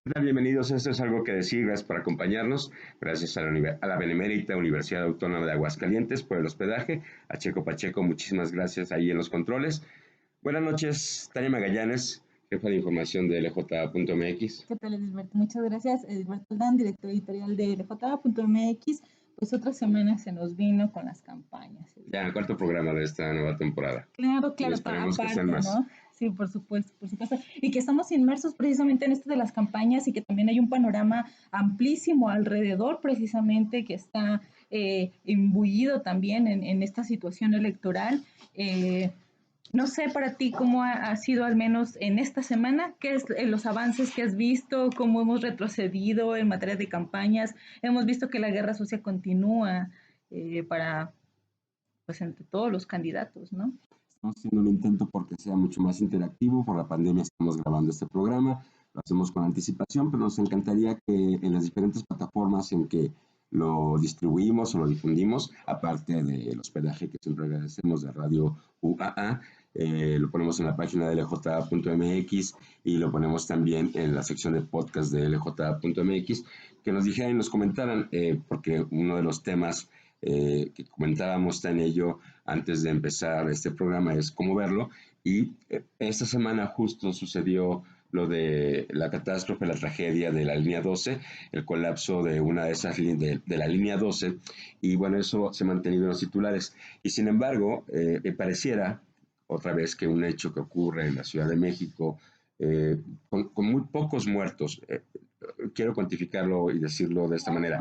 ¿Qué tal? Bienvenidos. Esto es Algo que Decir. Gracias por acompañarnos. Gracias a la Benemérita Universidad Autónoma de Aguascalientes por el hospedaje. A Checo Pacheco, muchísimas gracias ahí en los controles. Buenas noches, Tania Magallanes, jefa de información de LJ.mx. ¿Qué tal, Edilberto? Muchas gracias. Edilberto Aldán, director editorial de LJ.mx. Pues otra semana se nos vino con las campañas. Ya, el cuarto programa de esta nueva temporada. Claro, Y claro, esperemos que sean aparte, más. ¿no? Sí, por supuesto, por supuesto. Y que estamos inmersos precisamente en esto de las campañas y que también hay un panorama amplísimo alrededor precisamente que está imbuido también en esta situación electoral. No sé para ti cómo ha sido al menos en esta semana, qué es los avances que has visto, cómo hemos retrocedido en materia de campañas. Hemos visto que la guerra sucia continúa para, pues, entre todos los candidatos, ¿no? Estamos haciendo un intento porque sea mucho más interactivo. Por la pandemia estamos grabando este programa, lo hacemos con anticipación, pero nos encantaría que en las diferentes plataformas en que lo distribuimos o lo difundimos, aparte del hospedaje que siempre agradecemos de Radio UAA, lo ponemos en la página de lj.mx y lo ponemos también en la sección de podcast de lj.mx, que nos dijeran y nos comentaran, porque uno de los temas que comentábamos está en ello antes de empezar este programa es cómo verlo. Y esta semana justo sucedió lo de la catástrofe, la tragedia de la línea 12, el colapso de una de esas de la línea 12, y bueno, eso se ha mantenido en los titulares. Y sin embargo, pareciera otra vez que un hecho que ocurre en la Ciudad de México, con muy pocos muertos, quiero cuantificarlo y decirlo de esta manera,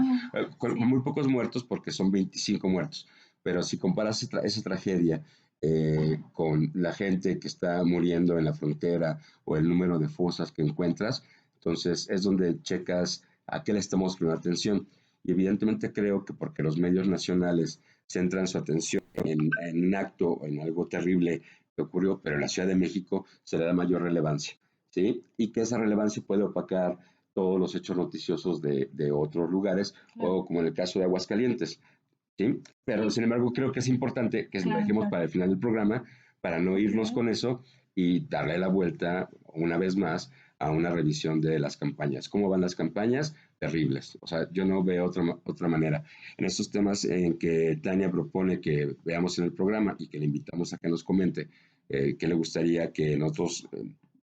con Sí. muy pocos muertos porque son 25 muertos, pero si comparas esa tragedia con la gente que está muriendo en la frontera o el número de fosas que encuentras, entonces es donde checas a qué le estamos poniendo atención. Y evidentemente creo que porque los medios nacionales centran su atención en un acto o en algo terrible que ocurrió, pero en la Ciudad de México se le da mayor relevancia, ¿sí? Y que esa relevancia puede opacar todos los hechos noticiosos de otros lugares, Claro. o como en el caso de Aguascalientes, ¿sí? Pero sin embargo creo que es importante que lo dejemos para el final del programa, para no irnos con eso y darle la vuelta una vez más a una revisión de las campañas. ¿Cómo van las campañas? Terribles. O sea, yo no veo otra manera. En estos temas en que Tania propone que veamos en el programa y que le invitamos a que nos comente qué le gustaría que nosotros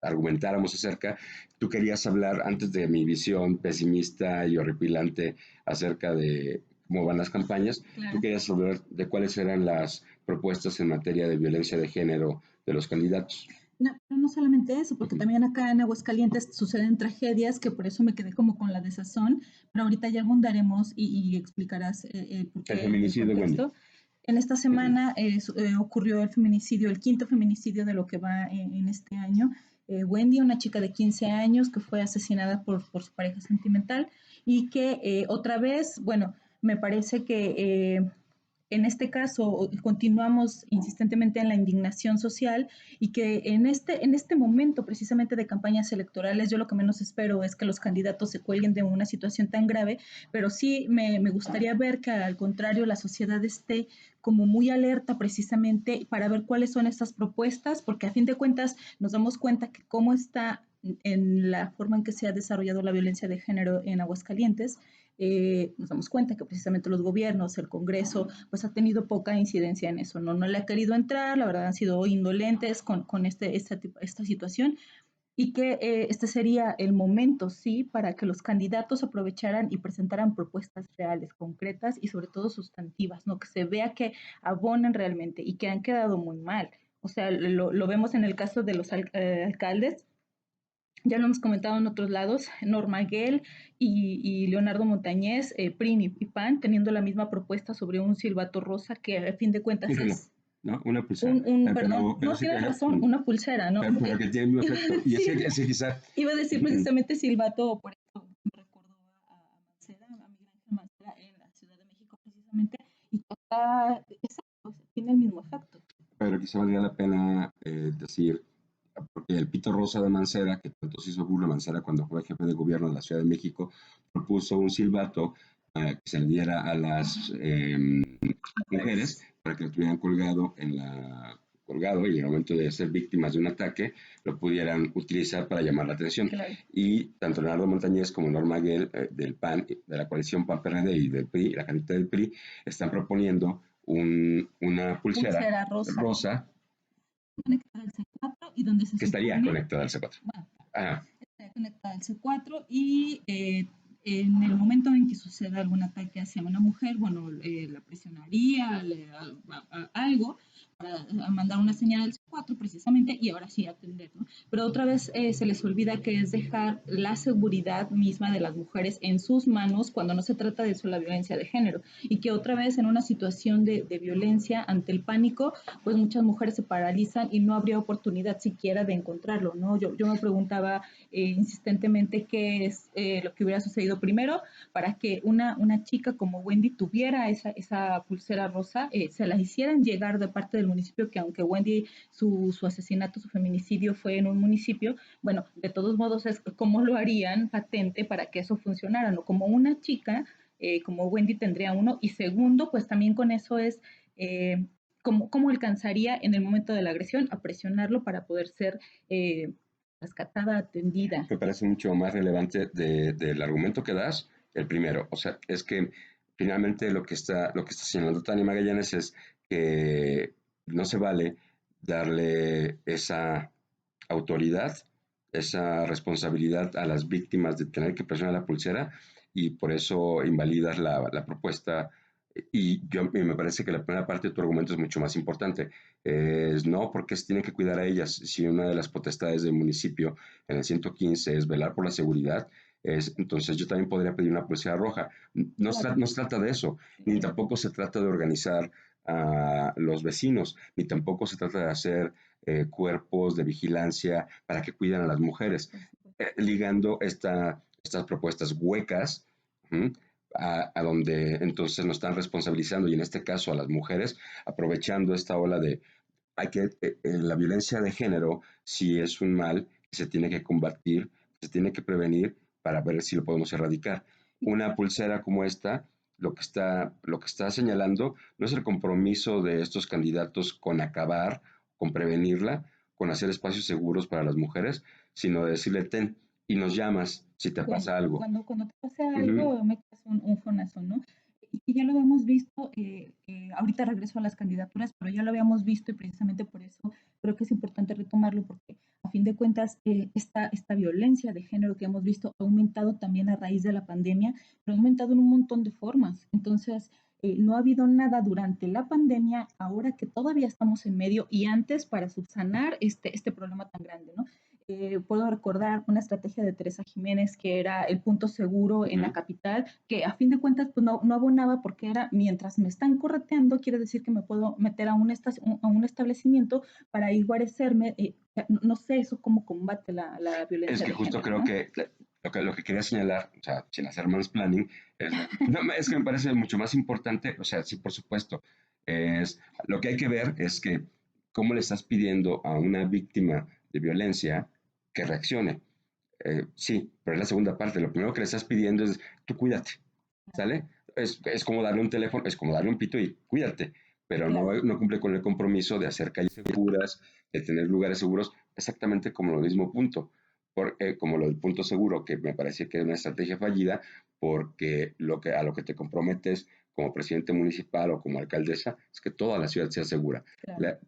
argumentáramos acerca, tú querías hablar antes de mi visión pesimista y horripilante acerca de cómo van las campañas. Claro. Tú querías hablar de cuáles eran las propuestas en materia de violencia de género de los candidatos. No, pero no solamente eso, porque también acá en Aguascalientes suceden tragedias que por eso me quedé como con la desazón, pero ahorita ya abundaremos y explicarás por qué El feminicidio de Wendy. En esta semana ocurrió el feminicidio, el quinto feminicidio de lo que va en este año. Wendy, una chica de 15 años que fue asesinada por su pareja sentimental y que otra vez, bueno, me parece que en este caso continuamos insistentemente en la indignación social y que en este momento precisamente de campañas electorales yo lo que menos espero es que los candidatos se cuelguen de una situación tan grave, pero sí me gustaría ver que al contrario la sociedad esté como muy alerta precisamente para ver cuáles son estas propuestas, porque a fin de cuentas nos damos cuenta que cómo está en la forma en que se ha desarrollado la violencia de género en Aguascalientes, nos damos cuenta que precisamente los gobiernos, el Congreso, pues ha tenido poca incidencia en eso, no le ha querido entrar, la verdad han sido indolentes con esta situación y que este sería el momento, sí, para que los candidatos aprovecharan y presentaran propuestas reales, concretas y sobre todo sustantivas, ¿no? Que se vea que abonan realmente y que han quedado muy mal. O sea, lo vemos en el caso de los alcaldes, ya lo hemos comentado en otros lados, Norma Guel y Leonardo Montañez, PRI y PAN, teniendo la misma propuesta sobre un silbato rosa que a fin de cuentas es ¿no? Una pulsera. perdón, no, tienes razón, una pulsera, ¿no? Pero que tiene un efecto. Y ese quizá. Iba a decir precisamente silbato, por eso me recordó a Mancera, a Miguel Ángel Mancera en la Ciudad de México precisamente, y que está, exacto, tiene el mismo efecto. Pero quizá valdría la pena decir, porque el Pito Rosa de Mancera, que tanto se hizo burla Mancera cuando fue jefe de gobierno de la Ciudad de México, propuso un silbato que se le diera a las mujeres para que lo tuvieran colgado colgado y en el momento de ser víctimas de un ataque lo pudieran utilizar para llamar la atención. Claro. Y tanto Leonardo Montañez como Norma Guel del PAN, de la coalición PAN-PRD y del PRI, la candidata del PRI, están proponiendo una pulsera rosa conectada al C4 y donde se que estaría conectada al C4. Bueno, Ajá. estaría conectada al C4 y en el momento en que suceda algún ataque hacia una mujer, bueno, la presionaría, algo para mandar una señal al C4 precisamente y ahora sí atender, ¿no? Pero otra vez se les olvida que es dejar la seguridad misma de las mujeres en sus manos cuando no se trata de la violencia de género y que otra vez en una situación de violencia ante el pánico, pues muchas mujeres se paralizan y no habría oportunidad siquiera de encontrarlo, ¿no? Yo me preguntaba insistentemente qué es lo que hubiera sucedido primero para que una chica como Wendy tuviera esa pulsera rosa, se la hicieran llegar de parte del municipio, que aunque Wendy, su asesinato, su feminicidio fue en un municipio, bueno, de todos modos es cómo lo harían patente para que eso funcionara, ¿no? Como una chica, como Wendy tendría uno, y segundo, pues también con eso es... ¿Cómo alcanzaría en el momento de la agresión a presionarlo para poder ser rescatada, atendida? Me parece mucho más relevante del argumento que das, el primero. O sea, es que finalmente lo que está señalando Tania Magallanes es que no se vale darle esa autoridad, esa responsabilidad a las víctimas de tener que presionar la pulsera y por eso invalidas la propuesta. Y me parece que la primera parte de tu argumento es mucho más importante. Es no, porque se tienen que cuidar a ellas. Si una de las potestades del municipio en el 115 es velar por la seguridad, entonces yo también podría pedir una pulsera roja. No, no se trata de eso, ni tampoco se trata de organizar a los vecinos, ni tampoco se trata de hacer cuerpos de vigilancia para que cuiden a las mujeres, ligando estas propuestas huecas. A donde entonces nos están responsabilizando y en este caso a las mujeres, aprovechando esta ola de la violencia de género sí es un mal que se tiene que combatir, se tiene que prevenir para ver si lo podemos erradicar. Una pulsera como esta lo que está señalando no es el compromiso de estos candidatos con acabar, con prevenirla, con hacer espacios seguros para las mujeres, sino de decirle, ten, y nos llamas si te pasa algo. Cuando te pasa algo, me echas un fonazo, ¿no? Y ya lo habíamos visto, ahorita regreso a las candidaturas, pero ya lo habíamos visto y precisamente por eso creo que es importante retomarlo, porque a fin de cuentas esta violencia de género que hemos visto ha aumentado también a raíz de la pandemia, pero ha aumentado en un montón de formas. Entonces, no ha habido nada durante la pandemia, ahora que todavía estamos en medio y antes para subsanar este problema tan grande, ¿no? Puedo recordar una estrategia de Teresa Jiménez que era el punto seguro en la capital, que a fin de cuentas pues no abonaba porque era mientras me están correteando, quiere decir que me puedo meter a un establecimiento para ahí guarecerme. No sé eso cómo combate la violencia. Es que justo creo, ¿no? Que lo que quería señalar, o sea, sin hacer mansplaining, es que me parece mucho más importante, o sea, sí, por supuesto, lo que hay que ver es que cómo le estás pidiendo a una víctima de violencia que reaccione. Sí, pero es la segunda parte. Lo primero que le estás pidiendo es, tú cuídate, ¿sale? Es como darle un teléfono, es como darle un pito y cuídate, pero no cumple con el compromiso de hacer calles seguras, de tener lugares seguros, exactamente como lo mismo punto. Como lo del punto seguro, que me parece que es una estrategia fallida, porque a lo que te comprometes como presidente municipal o como alcaldesa es que toda la ciudad sea segura.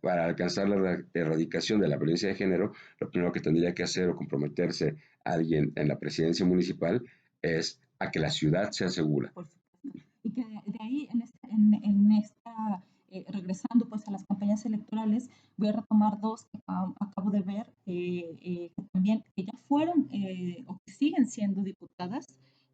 Para alcanzar la erradicación de la violencia de género, lo primero que tendría que hacer o comprometerse alguien en la presidencia municipal es a que la ciudad sea segura. Por supuesto. Y que de ahí, regresando pues a las campañas electorales, voy a retomar dos que acabo de ver, que también que ya fueron o que siguen siendo diputadas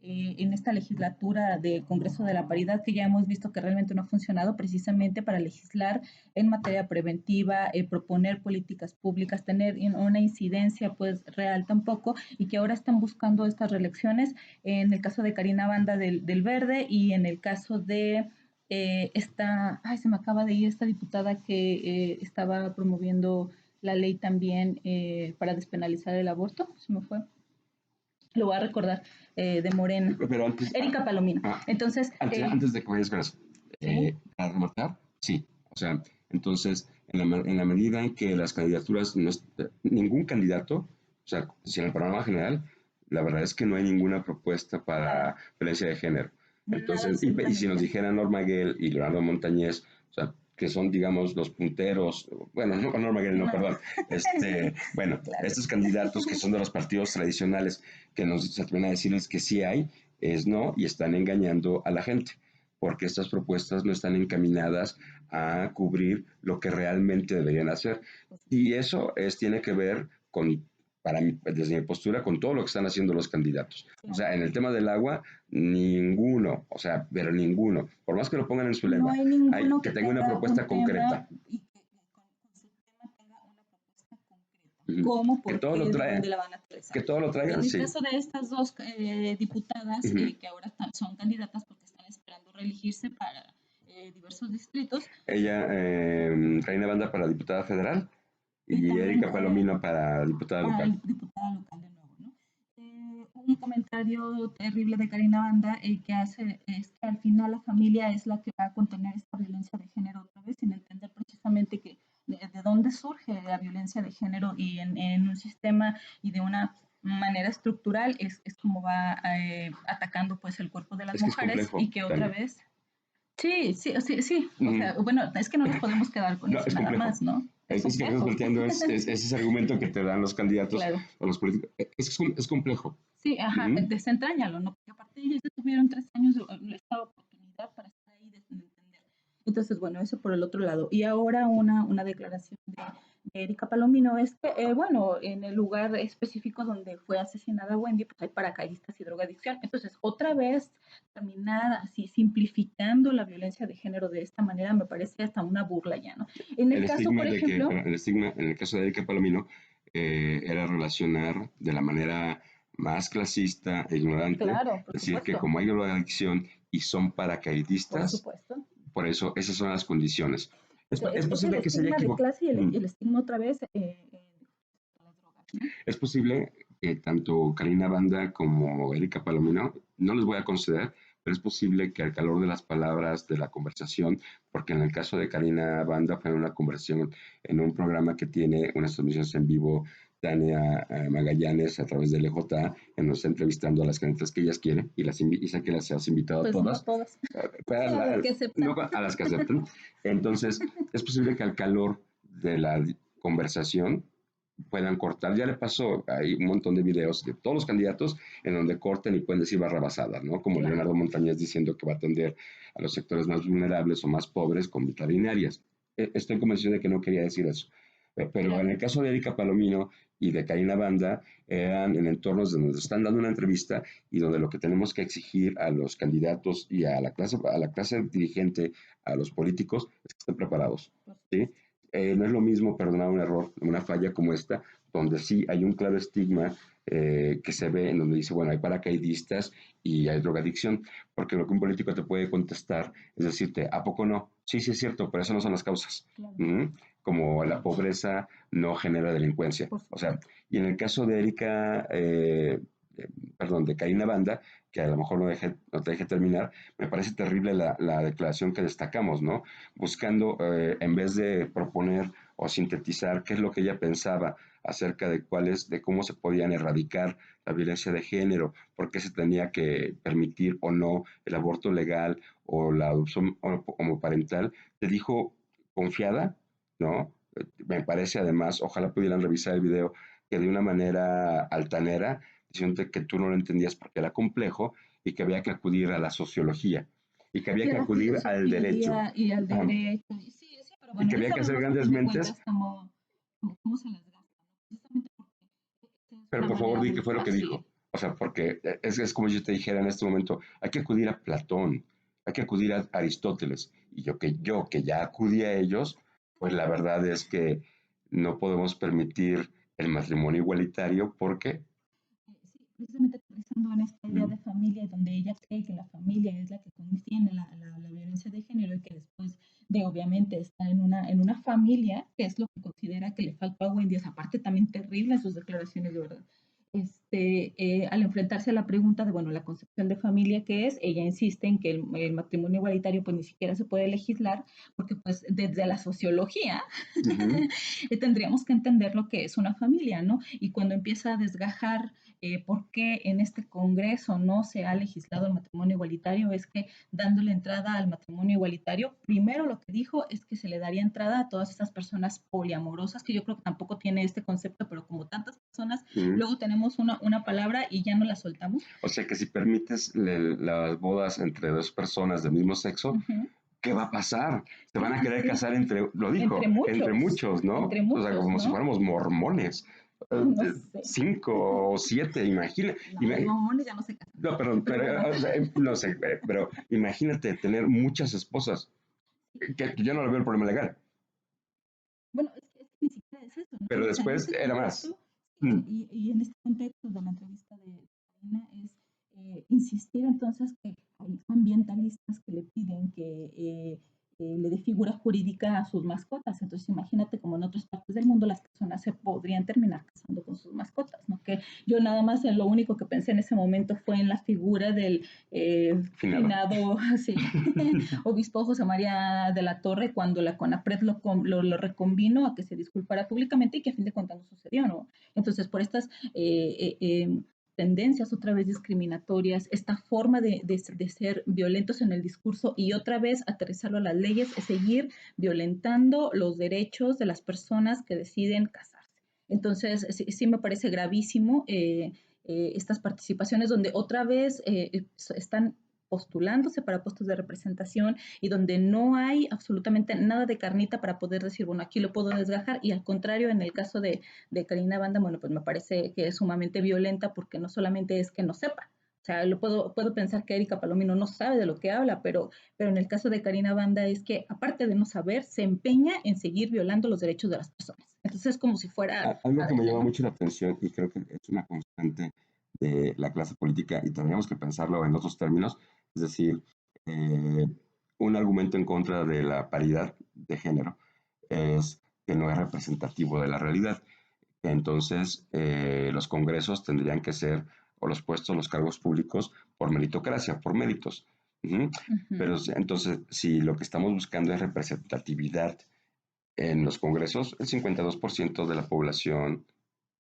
en esta legislatura de Congreso de la Paridad, que ya hemos visto que realmente no ha funcionado precisamente para legislar en materia preventiva, proponer políticas públicas, tener una incidencia pues real tampoco, y que ahora están buscando estas reelecciones, en el caso de Karina Banda del Verde y en el caso de se me acaba de ir esta diputada que estaba promoviendo la ley también para despenalizar el aborto, se me fue. Lo voy a recordar, de Morena. Pero antes, Erika Palomino. Entonces, antes de que vayas con eso, ¿sí? para rematar, sí. O sea, entonces, en la medida en que las candidaturas, ningún candidato, o sea, si en el panorama general, la verdad es que no hay ninguna propuesta para violencia de género. Nada, Entonces, y si nos absolutamente. dijera Norma Guel y Leonardo Montañez, o sea, que son, digamos, los punteros, bueno, no Norma Guel, no, No, perdón, bueno, claro. estos candidatos que son de los partidos tradicionales, que nos se atreven a decirles que sí hay, es no, y están engañando a la gente, porque estas propuestas no están encaminadas a cubrir lo que realmente deberían hacer. Y eso tiene que ver con, para mí, desde mi postura, con todo lo que están haciendo los candidatos. O Claro. sea, en el tema del agua, ninguno, o sea, pero ninguno, por más que lo pongan en su No lema, hay hay ninguno que que tenga una tenga un propuesta tema concreta. y que con su tema tenga una propuesta concreta. Uh-huh. ¿Cómo? Que ¿Por todo lo qué? ¿De traigan, dónde la van a aterrizar? que todo lo traigan, En el sí. caso de estas dos diputadas Uh-huh. que ahora son candidatas porque están esperando reelegirse para diversos distritos. Ella, Reina Banda para diputada federal Y y también Erika Palomino para diputada para local. el diputada local de nuevo, ¿no? Un comentario terrible de Karina Banda que hace es que al final la familia es la que va a contener esta violencia de género otra vez, sin entender precisamente que de dónde surge la violencia de género y en un sistema y de una manera estructural es como va atacando pues el cuerpo de las Es que es mujeres complejo y que otra también. vez sí, sí, sí, sí. O sea, Uh-huh. bueno, es que no nos podemos quedar con No, eso es nada complejo. más, ¿no? Es Es que lo que estás complejo. planteando es ese argumento que te dan los candidatos Claro. o los políticos. Es complejo. Sí, ajá, Uh-huh. desentrañalo, ¿no? Porque aparte ellos ya tuvieron 3 años esta oportunidad para estar ahí de entender. Entonces, bueno, eso por el otro lado. Y ahora una declaración de Erika Palomino es que, bueno, en el lugar específico donde fue asesinada Wendy, pues hay paracaidistas y drogadicción. Entonces, otra vez, terminar así simplificando la violencia de género de esta manera me parece hasta una burla ya, ¿no? En el caso, por ejemplo... El estigma, en el caso de Erika Palomino, era relacionar de la manera más clasista e ignorante, Claro, por decir que supuesto, como hay drogadicción y son por paracaidistas, supuesto. por eso esas son las condiciones. Es Es el posible que se haya estigma de equivocado. clase y el estigma otra vez a las drogas, ¿no? Es posible que tanto Karina Banda como Erika Palomino, no les voy a conceder, pero es posible que al calor de las palabras de la conversación, porque en el caso de Karina Banda fue una conversación en un programa que tiene unas transmisiones en vivo, Tania Magallanes a través del EJ, en donde está entrevistando a las candidatas que ellas quieren y sé que las has invitado a Pues no todas, todas, a las que no aceptan. a las que aceptan. Entonces, es posible que al calor de la conversación puedan cortar. Ya le pasó, hay un montón de videos de todos los candidatos en donde corten y pueden decir barrabasadas, ¿no? Como Claro. Leonardo Montañez diciendo que va a atender a los sectores más vulnerables o más pobres con veterinarias. Estoy convencido de que no quería decir eso. Pero Claro. en el caso de Erika Palomino y de Karina Banda, eran en entornos donde nos están dando una entrevista y donde lo que tenemos que exigir a los candidatos y a la clase dirigente, a los políticos, es que estén preparados. ¿Sí? No es lo mismo perdonar un error, una falla como esta, donde sí hay un claro estigma que se ve en donde dice, bueno, hay paracaidistas y hay drogadicción, porque lo que un político te puede contestar es decirte, ¿a poco no? Sí, sí es cierto, pero esas no son las causas. Claro. Como la pobreza no genera delincuencia. O sea, y en el caso de Erika, perdón, de Karina Banda, que a lo mejor no te deje terminar, me parece terrible la declaración que destacamos, ¿no? Buscando, en vez de proponer o sintetizar qué es lo que ella pensaba acerca de cómo se podían erradicar la violencia de género, por qué se tenía que permitir o no el aborto legal o la adopción homoparental, te dijo confiada, ¿no? Me parece además, ojalá pudieran revisar el video, que de una manera altanera, diciendo que tú no lo entendías porque era complejo y que había que acudir a la sociología y que había Y a que la acudir al derecho. filosofía y al Ajá. derecho. Sí, sí, pero Y bueno, que ya había que hacer sabemos a grandes fin de mentes, cuentas cómo se las gasta, ¿no? Precisamente porque es pero una por favor manera di muy qué fue lo que fácil. dijo. O sea, porque es como si yo te dijera en este momento, hay que acudir a Platón, hay que acudir a Aristóteles. Y yo que ya acudí a ellos, pues la verdad es que no podemos permitir el matrimonio igualitario porque... Sí, precisamente aterrizando en esta idea Mm, de familia, donde ella cree que la familia es la que contiene la violencia de género y que después de, obviamente, estar en una familia, que es lo que considera que le faltó a Wendy, es aparte también terrible sus declaraciones, de verdad. al enfrentarse a la pregunta de, bueno, la concepción de familia que es, ella insiste en que el matrimonio igualitario pues ni siquiera se puede legislar, porque pues desde la sociología tendríamos que entender lo que es una familia, ¿no? Y cuando empieza a desgajar por qué en este Congreso no se ha legislado el matrimonio igualitario, es que dándole entrada al matrimonio igualitario, primero lo que dijo es que se le daría entrada a todas estas personas poliamorosas, que yo creo que tampoco tiene este concepto, pero como tantas personas, luego tenemos una palabra y ya no la soltamos. O sea que si permites las bodas entre dos personas del mismo sexo, ¿qué va a pasar? Se van a querer casar lo dijo, entre muchos, ¿no? Entre muchos, o sea, como ¿no? si fuéramos mormones. No sé. 5 o 7, imagina. No, los mormones ya no se casan. No, perdón, pero, o sea, no sé, pero imagínate tener muchas esposas, que yo no le veo el problema legal. Bueno, es que ni siquiera es eso, ¿no? Pero O sea, después este era más. y en este contexto de la entrevista de Karina es insistir entonces que hay ambientalistas que le piden que le dé figura jurídica a sus mascotas. Entonces, imagínate como en otras partes del mundo las personas se podrían terminar casando con sus mascotas, ¿no? Que yo nada más lo único que pensé en ese momento fue en la figura del finado sí, obispo José María de la Torre cuando la CONAPRED lo reconvino a que se disculpara públicamente y que a fin de cuentas no sucedió, ¿no? Entonces, por estas tendencias otra vez discriminatorias, esta forma de ser violentos en el discurso y otra vez aterrizarlo a las leyes es seguir violentando los derechos de las personas que deciden casarse. Entonces, sí me parece gravísimo estas participaciones donde otra vez están postulándose para puestos de representación y donde no hay absolutamente nada de carnita para poder decir, bueno, aquí lo puedo desgajar y al contrario, en el caso de Karina Banda, bueno, pues me parece que es sumamente violenta porque no solamente es que no sepa, o sea, puedo pensar que Erika Palomino no sabe de lo que habla, pero en el caso de Karina Banda es que, aparte de no saber, se empeña en seguir violando los derechos de las personas. Entonces es como si fuera... Algo que me llama mucho la atención y creo que es una constante de la clase política y tendríamos que pensarlo en otros términos, es decir, un argumento en contra de la paridad de género es que no es representativo de la realidad. Entonces, los congresos tendrían que ser, o los puestos, los cargos públicos, por meritocracia, por méritos. Pero entonces, si lo que estamos buscando es representatividad en los congresos, el 52% de la población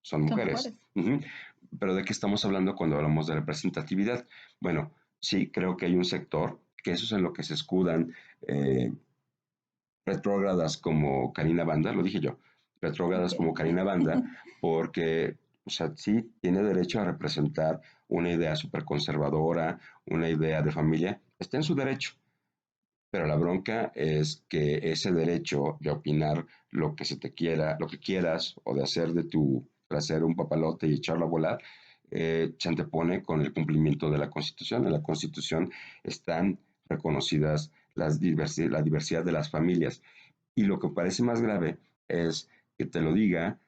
son mujeres. Pero ¿de qué estamos hablando cuando hablamos de representatividad? Bueno, sí, creo que hay un sector, que eso es en lo que se escudan retrógradas como Karina Banda, lo dije yo, retrógradas como Karina Banda, porque, o sea, sí tiene derecho a representar una idea súper conservadora, una idea de familia, está en su derecho. Pero la bronca es que ese derecho de opinar lo que se te quiera, lo que quieras, o de hacer de tu trasero un papalote y echarlo a volar, se antepone con el cumplimiento de la Constitución. En la Constitución están reconocidas la diversidad de las familias. Y lo que parece más grave es que te lo diga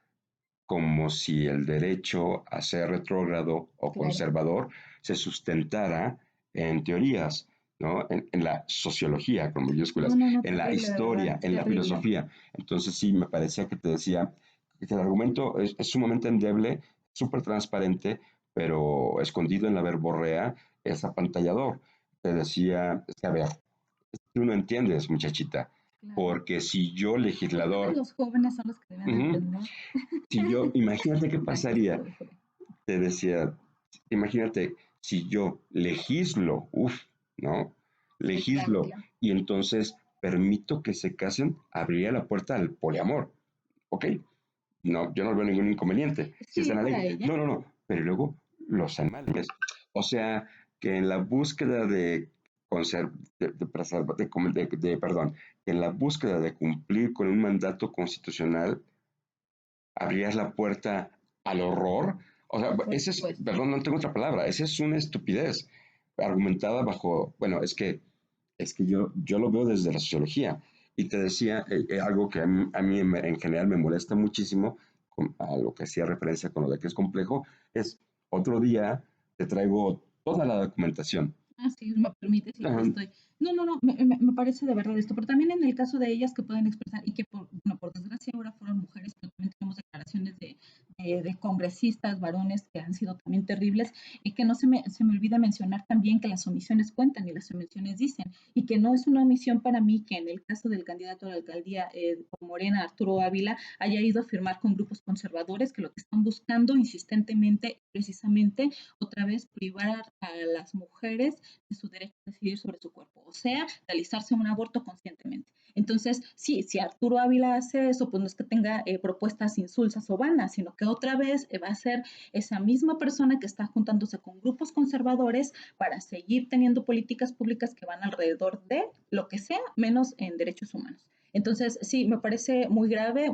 como si el derecho a ser retrógrado o conservador se sustentara en teorías, ¿no? En la sociología, con mayúsculas, en la historia, en la filosofía. Entonces sí, me parecía que te decía que el argumento es sumamente endeble, súper transparente, pero escondido en la verborrea es apantallador. Te decía, es que a ver, tú no entiendes, muchachita, porque si yo legislador... Los jóvenes son los que deben entender. Si yo, imagínate qué pasaría, te decía, imagínate si yo legislo, ¿no? Legislo y entonces permito que se casen, abriría la puerta al poliamor, ¿ok? No, yo no veo ningún inconveniente. Si está en la ley. No, pero luego los animales. O sea, que en la búsqueda perdón, en la búsqueda de cumplir con un mandato constitucional, abrías la puerta al horror. O sea, ese es, perdón, no tengo otra palabra, esa es una estupidez argumentada bajo, bueno, es que yo lo veo desde la sociología y te decía algo que a mí en general me molesta muchísimo a lo que hacía referencia con lo de que es complejo, es otro día te traigo toda la documentación. Sí, me permite, sí, estoy. No, me parece de verdad esto, pero también en el caso de ellas que pueden expresar y que, por desgracia ahora fueron mujeres, pero también tenemos declaraciones de de congresistas varones que han sido también terribles, y que no se me olvida mencionar también que las omisiones cuentan y las omisiones dicen, y que no es una omisión para mí que en el caso del candidato a la alcaldía por Morena, Arturo Ávila, haya ido a firmar con grupos conservadores que lo que están buscando insistentemente, precisamente, otra vez privar a las mujeres de su derecho a decidir sobre su cuerpo, o sea, realizarse un aborto conscientemente. Entonces, sí, si Arturo Ávila hace eso, pues no es que tenga propuestas insulsas o vanas, sino que otra vez va a ser esa misma persona que está juntándose con grupos conservadores para seguir teniendo políticas públicas que van alrededor de lo que sea, menos en derechos humanos. Entonces, sí, me parece muy grave,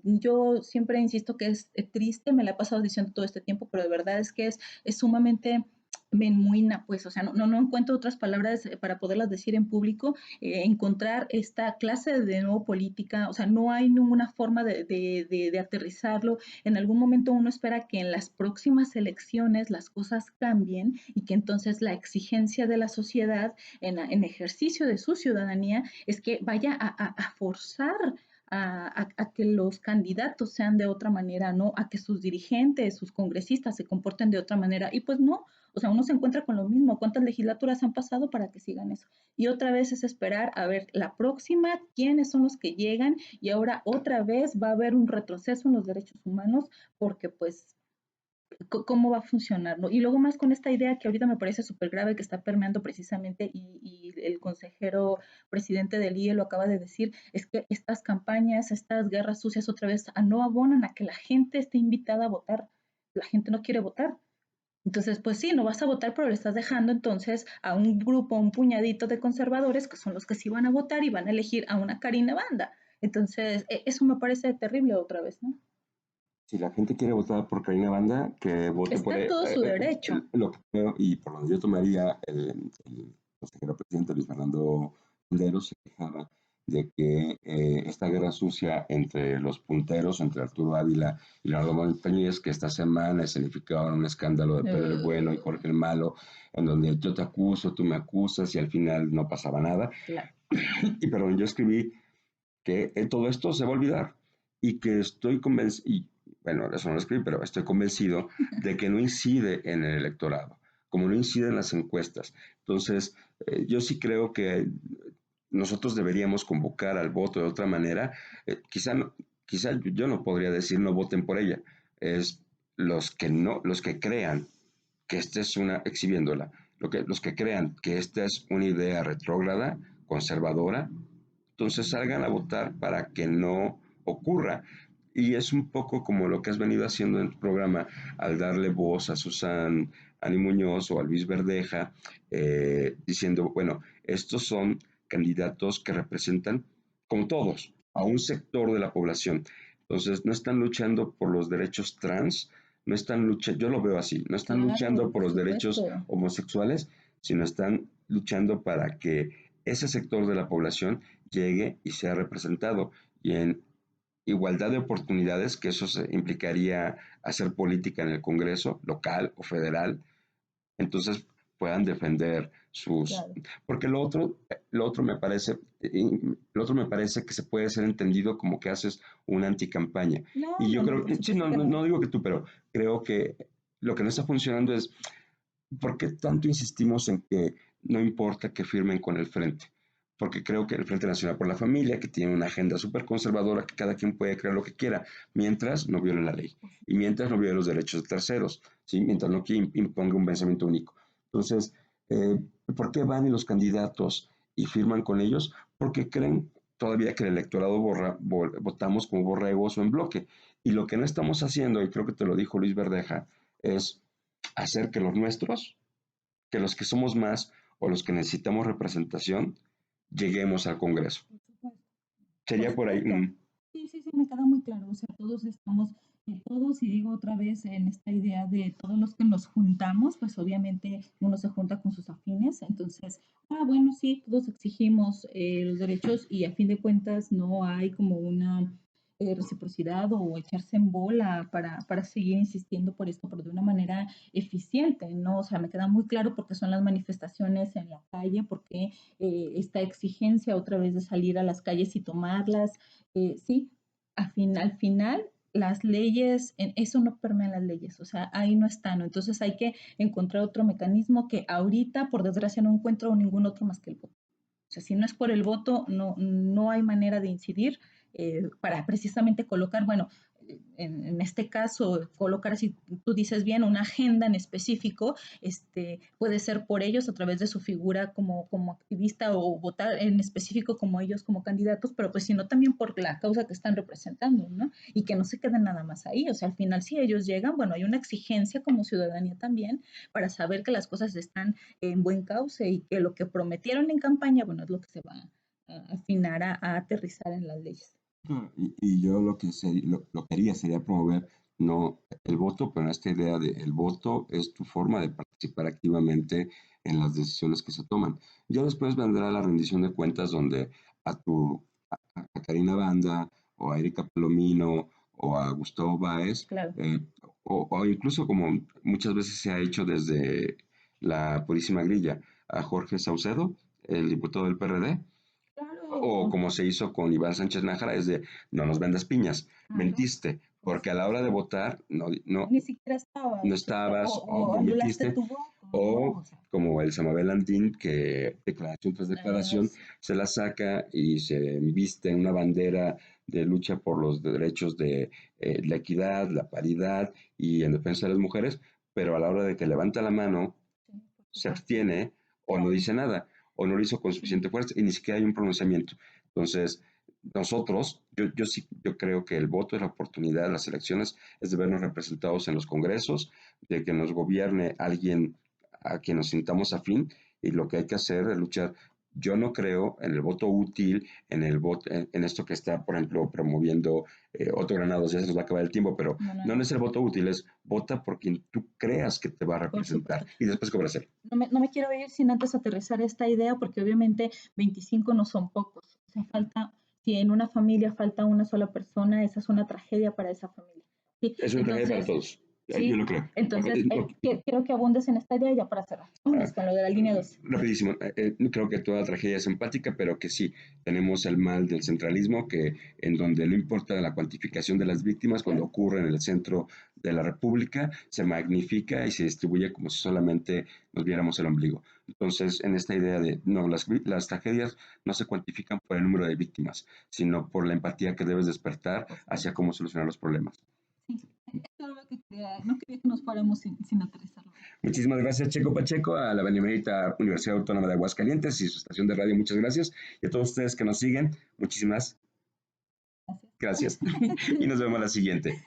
yo siempre insisto que es triste, me la he pasado diciendo todo este tiempo, pero de verdad es que es sumamente menuina, pues, o sea, no encuentro otras palabras para poderlas decir en público, encontrar esta clase de nuevo política, o sea, no hay ninguna forma de aterrizarlo. En algún momento uno espera que en las próximas elecciones las cosas cambien y que entonces la exigencia de la sociedad en ejercicio de su ciudadanía es que vaya a forzar a que los candidatos sean de otra manera, ¿no? A que sus dirigentes, sus congresistas se comporten de otra manera. Y pues no, o sea, uno se encuentra con lo mismo. ¿Cuántas legislaturas han pasado para que sigan eso? Y otra vez es esperar a ver la próxima, quiénes son los que llegan, y ahora otra vez va a haber un retroceso en los derechos humanos porque pues cómo va a funcionar, ¿no? Y luego más con esta idea que ahorita me parece súper grave que está permeando precisamente y el consejero presidente del IE lo acaba de decir, es que estas campañas, estas guerras sucias otra vez no abonan a que la gente esté invitada a votar. La gente no quiere votar. Entonces, pues sí, no vas a votar, pero le estás dejando entonces a un grupo, un puñadito de conservadores que son los que sí van a votar y van a elegir a una Karina Banda. Entonces, eso me parece terrible otra vez, ¿no? Si la gente quiere votar por Karina Banda, que vote Está por en todo su derecho. lo que creo y por donde yo tomaría el consejero presidente Luis Fernando Caldero se quejaba de que esta guerra sucia entre los punteros, entre Arturo Ávila y Leonardo Montañez, que esta semana escenificaron un escándalo de Pedro el Bueno y Jorge el Malo, en donde yo te acuso, tú me acusas y al final no pasaba nada. Claro. Y perdón, yo escribí que todo esto se va a olvidar y que estoy convencido, y bueno, eso no lo escribí, pero estoy convencido de que no incide en el electorado, como no incide en las encuestas. Entonces, yo sí creo que nosotros deberíamos convocar al voto de otra manera. Quizá yo no podría decir no voten por ella, es los que crean que esta es una, exhibiéndola, los que crean que esta es una idea retrógrada, conservadora, entonces salgan a votar para que no ocurra. Y es un poco como lo que has venido haciendo en tu programa al darle voz a Susan Ani Muñoz o a Luis Verdeja, diciendo, bueno, estos son candidatos que representan, como todos, a un sector de la población. Entonces, no están luchando por los derechos trans, no están luchando, yo lo veo así, no están Claro, luchando por por los derechos supuesto. homosexuales, sino están luchando para que ese sector de la población llegue y sea representado. Y en igualdad de oportunidades, que eso implicaría hacer política en el Congreso local o federal, entonces puedan defender sus... Claro. Porque lo otro me parece que se puede ser entendido como que haces una anticampaña. Y yo creo, Por sí, supuesto que no. no digo que tú, pero creo que lo que no está funcionando es ¿por qué tanto insistimos en que no importa que firmen con el Frente? Porque creo que el Frente Nacional por la Familia, que tiene una agenda súper conservadora, que cada quien puede creer lo que quiera, mientras no viole la ley y mientras no viole los derechos de terceros, ¿sí? Mientras no imponga un pensamiento único. Entonces, ¿por qué van y los candidatos y firman con ellos? Porque creen todavía que el electorado votamos como borregos o en bloque. Y lo que no estamos haciendo, y creo que te lo dijo Luis Verdeja, es hacer que los nuestros, que los que somos más o los que necesitamos representación, lleguemos al Congreso. Por supuesto. Por Sería por ahí. supuesto. Sí, sí, sí, me queda muy claro. O sea, todos estamos, todos, y digo otra vez en esta idea de todos los que nos juntamos, pues obviamente uno se junta con sus afines. Entonces, bueno, sí, todos exigimos los derechos y a fin de cuentas no hay como una reciprocidad o echarse en bola para seguir insistiendo por esto, pero de una manera eficiente, ¿no? O sea, me queda muy claro por qué son las manifestaciones en la calle, porque esta exigencia otra vez de salir a las calles y tomarlas, sí, al final las leyes, eso no permea las leyes, o sea, ahí no están, ¿no? Entonces hay que encontrar otro mecanismo que ahorita, por desgracia, no encuentro ningún otro más que el voto. O sea, si no es por el voto, no hay manera de incidir para precisamente colocar, bueno, en este caso, colocar, si tú dices bien, una agenda en específico, puede ser por ellos a través de su figura como activista o votar en específico como ellos como candidatos, pero pues sino también por la causa que están representando, ¿no? Y que no se queden nada más ahí, o sea, al final si ellos llegan, bueno, hay una exigencia como ciudadanía también para saber que las cosas están en buen cauce y que lo que prometieron en campaña, bueno, es lo que se va a afinar a aterrizar en las leyes. Y yo lo que haría sería promover no el voto, pero esta idea de el voto es tu forma de participar activamente en las decisiones que se toman. Ya después vendrá la rendición de cuentas donde a Karina Banda o a Erika Palomino o a Gustavo Báez, Claro. o incluso como muchas veces se ha hecho desde la Purísima Grilla, a Jorge Saucedo, el diputado del PRD, o Claro. como se hizo con Iván Sánchez Nájara, es de no nos vendas piñas, mentiste, porque a la hora de votar Ni siquiera estabas, no estabas o o anulaste mentiste, tu voto, ¿no? o O sea, como el Samabel Andín, que declaración tras declaración sí, se la saca y se viste en una bandera de lucha por los derechos de la equidad, la paridad y en defensa de las mujeres, pero a la hora de que levanta la mano sí, por se supuesto. abstiene o no Claro. dice nada o no lo hizo con Sí. suficiente fuerza y ni siquiera hay un pronunciamiento. Entonces, nosotros, yo creo que el voto es la oportunidad, las elecciones es de vernos representados en los congresos, de que nos gobierne alguien a quien nos sintamos afín y lo que hay que hacer es luchar. Yo no creo en el voto útil, en el voto, en esto que está, por ejemplo, promoviendo Otto Granados, ya se nos va a acabar el tiempo, pero no es el voto útil, es vota por quien tú creas que te va a Por representar supuesto. y después cobras él. No me quiero ir sin antes aterrizar esta idea, porque obviamente 25 no son pocos. O sea, si en una familia falta una sola persona, esa es una tragedia para esa familia. Sí, Es una tragedia para entonces, todos. Yo sí, lo creo. entonces quiero que abundes en esta idea ya para cerrar. Vámonos con lo de la línea 12. Rapidísimo, creo que toda tragedia es empática, pero que sí, tenemos el mal del centralismo, que en donde no importa la cuantificación de las víctimas, cuando ocurre en el centro de la República, se magnifica y se distribuye como si solamente nos viéramos el ombligo. Entonces, en esta idea de, no, las tragedias no se cuantifican por el número de víctimas, sino por la empatía que debes despertar hacia cómo solucionar los problemas. Sí, esto es lo que quería, no quería que nos fuéramos sin aterrizarlo. Muchísimas gracias, Checo Pacheco, a la Benemérita Universidad Autónoma de Aguascalientes y su estación de radio. Muchas gracias. Y a todos ustedes que nos siguen, muchísimas Gracias. gracias. Y nos vemos la siguiente.